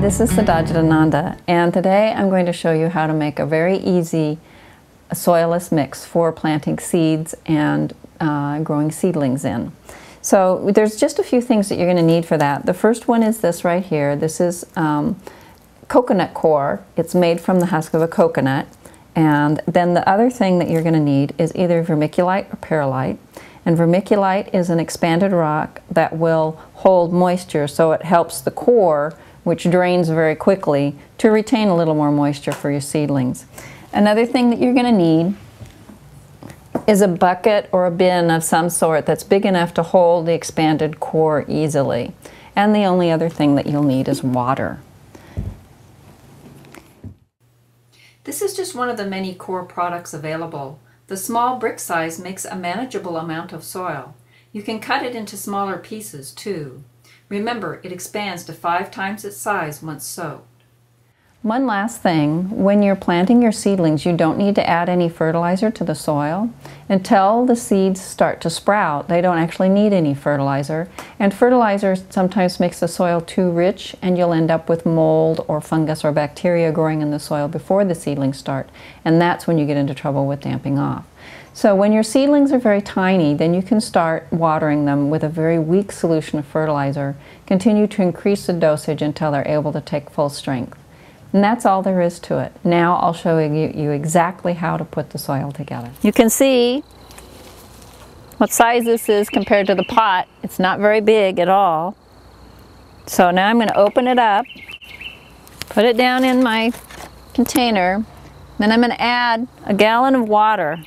Hi, this is Nanda, and today I'm going to show you how to make a very easy soilless mix for planting seeds and growing seedlings in. So there's just a few things that you're going to need for that. The first one is this right here. This is coconut coir. It's made from the husk of a coconut. And then the other thing that you're going to need is either vermiculite or perlite. And vermiculite is an expanded rock that will hold moisture, so it helps the core, which drains very quickly, to retain a little more moisture for your seedlings. Another thing that you're going to need is a bucket or a bin of some sort that's big enough to hold the expanded core easily. And the only other thing that you'll need is water. This is just one of the many core products available. The small brick size makes a manageable amount of soil. You can cut it into smaller pieces too. Remember, it expands to 5 times its size once soaked. One last thing, when you're planting your seedlings, you don't need to add any fertilizer to the soil. Until the seeds start to sprout, they don't actually need any fertilizer. And fertilizer sometimes makes the soil too rich, and you'll end up with mold or fungus or bacteria growing in the soil before the seedlings start. And that's when you get into trouble with damping off. So when your seedlings are very tiny, then you can start watering them with a very weak solution of fertilizer. Continue to increase the dosage until they're able to take full strength. And that's all there is to it. Now I'll show you exactly how to put the soil together. You can see what size this is compared to the pot. It's not very big at all. So now I'm going to open it up, put it down in my container, then I'm going to add a gallon of water.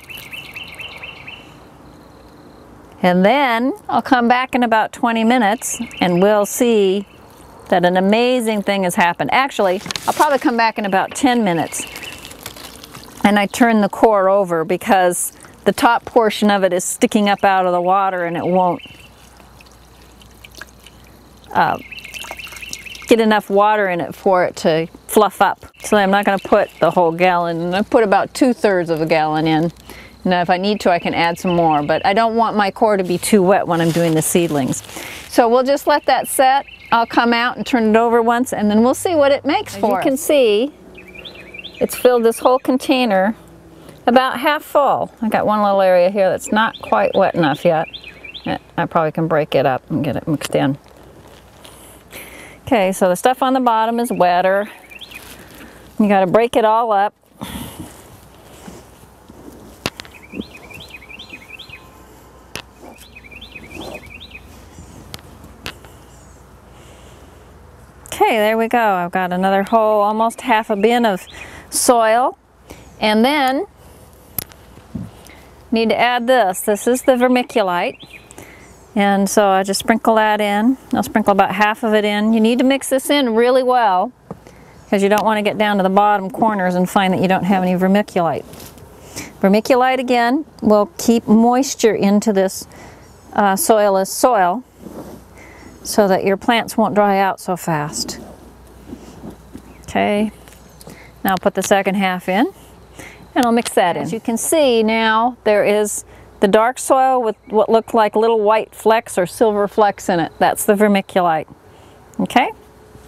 And then I'll come back in about 20 minutes and we'll see that an amazing thing has happened. Actually, I'll probably come back in about 10 minutes. And I turn the core over because the top portion of it is sticking up out of the water and it won't get enough water in it for it to fluff up. So I'm not going to put the whole gallon. I put about 2/3 of a gallon in. Now if I need to, I can add some more, but I don't want my core to be too wet when I'm doing the seedlings. So we'll just let that set. I'll come out and turn it over once, and then we'll see what it makes for us. As you can see, it's filled this whole container about half full. I got one little area here that's not quite wet enough yet. I probably can break it up and get it mixed in. Okay, so the stuff on the bottom is wetter. You got to break it all up. Okay, there we go. I've got another whole, almost half a bin of soil. And then, need to add this. This is the vermiculite. And so I just sprinkle that in. I'll sprinkle about half of it in. You need to mix this in really well, because you don't want to get down to the bottom corners and find that you don't have any vermiculite. Vermiculite, again, will keep moisture into this soilless soil, so that your plants won't dry out so fast. Okay, now I'll put the second half in and I'll mix that in. As you can see now, there is the dark soil with what look like little white flecks or silver flecks in it. That's the vermiculite. Okay,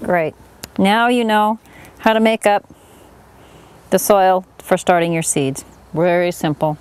great. Now you know how to make up the soil for starting your seeds. Very simple.